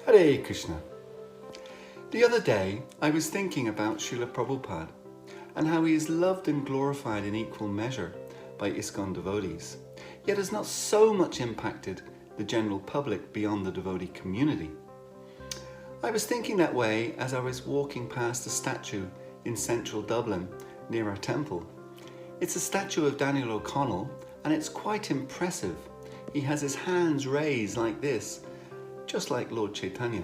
Hare Krishna. The other day I was thinking about Srila Prabhupada and how he is loved and glorified in equal measure by ISKCON devotees, yet has not so much impacted the general public beyond the devotee community. I was thinking that way as I was walking past a statue in central Dublin near our temple. It's a statue of Daniel O'Connell and it's quite impressive. He has his hands raised like this, just like Lord Chaitanya.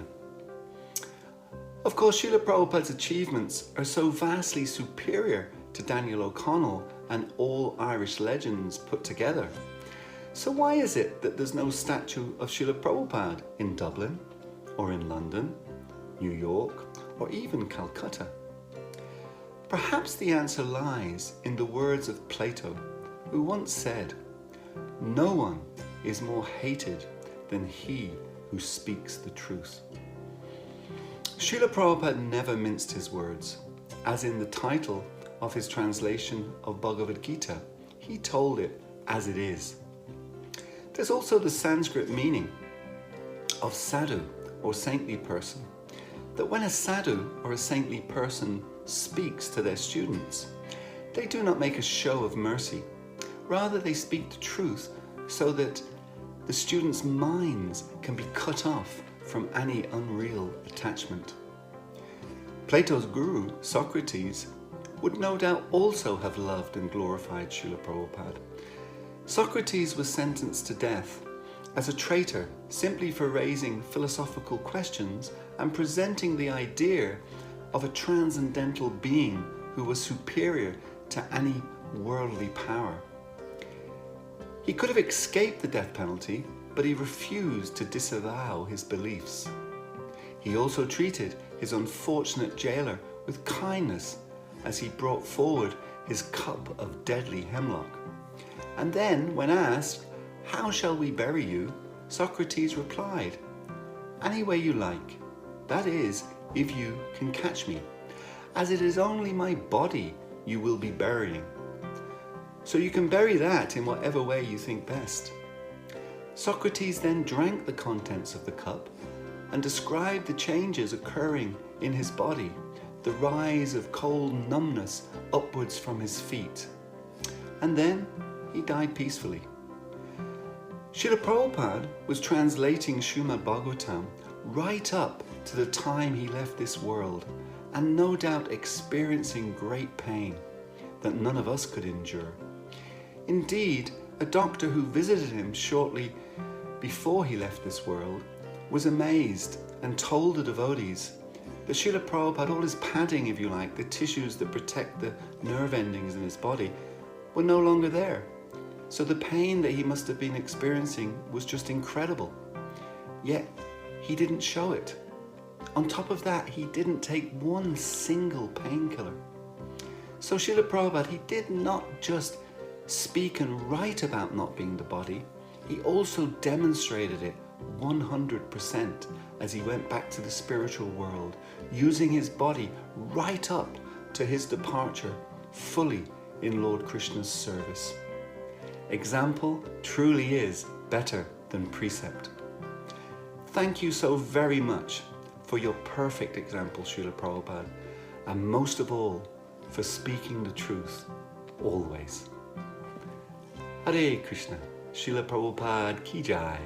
Of course, Srila Prabhupada's achievements are so vastly superior to Daniel O'Connell and all Irish legends put together. So why is it that there's no statue of Srila Prabhupada in Dublin, or in London, New York, or even Calcutta? Perhaps the answer lies in the words of Plato, who once said, "No one is more hated than he who speaks the truth." Srila Prabhupada never minced his words, as in the title of his translation of Bhagavad Gita, he told it as it is. There's also the Sanskrit meaning of sadhu, or saintly person, that when a sadhu or a saintly person speaks to their students, they do not make a show of mercy. Rather, they speak the truth so that the students' minds can be cut off from any unreal attachment. Plato's guru, Socrates, would no doubt also have loved and glorified Srila Prabhupada. Socrates was sentenced to death as a traitor simply for raising philosophical questions and presenting the idea of a transcendental being who was superior to any worldly power. He could have escaped the death penalty, but he refused to disavow his beliefs. He also treated his unfortunate jailer with kindness as he brought forward his cup of deadly hemlock. And then, when asked, "How shall we bury you?" Socrates replied, "Any way you like, that is, if you can catch me, as it is only my body you will be burying. So you can bury that in whatever way you think best." Socrates then drank the contents of the cup and described the changes occurring in his body, the rise of cold numbness upwards from his feet. And then he died peacefully. Srila Prabhupada was translating Srimad Bhagavatam right up to the time he left this world, and no doubt experiencing great pain that none of us could endure. Indeed, a doctor who visited him shortly before he left this world was amazed and told the devotees that Srila Prabhupada, all his padding, if you like, the tissues that protect the nerve endings in his body, were no longer there. So the pain that he must have been experiencing was just incredible. Yet he didn't show it. On top of that, he didn't take one single painkiller. So Srila Prabhupada, he did not just speak and write about not being the body, he also demonstrated it 100% as he went back to the spiritual world, using his body right up to his departure, fully in Lord Krishna's service. Example truly is better than precept. Thank you so very much for your perfect example, Srila Prabhupada, and most of all, for speaking the truth, always. Hare Krishna, Srila Prabhupada ki jai.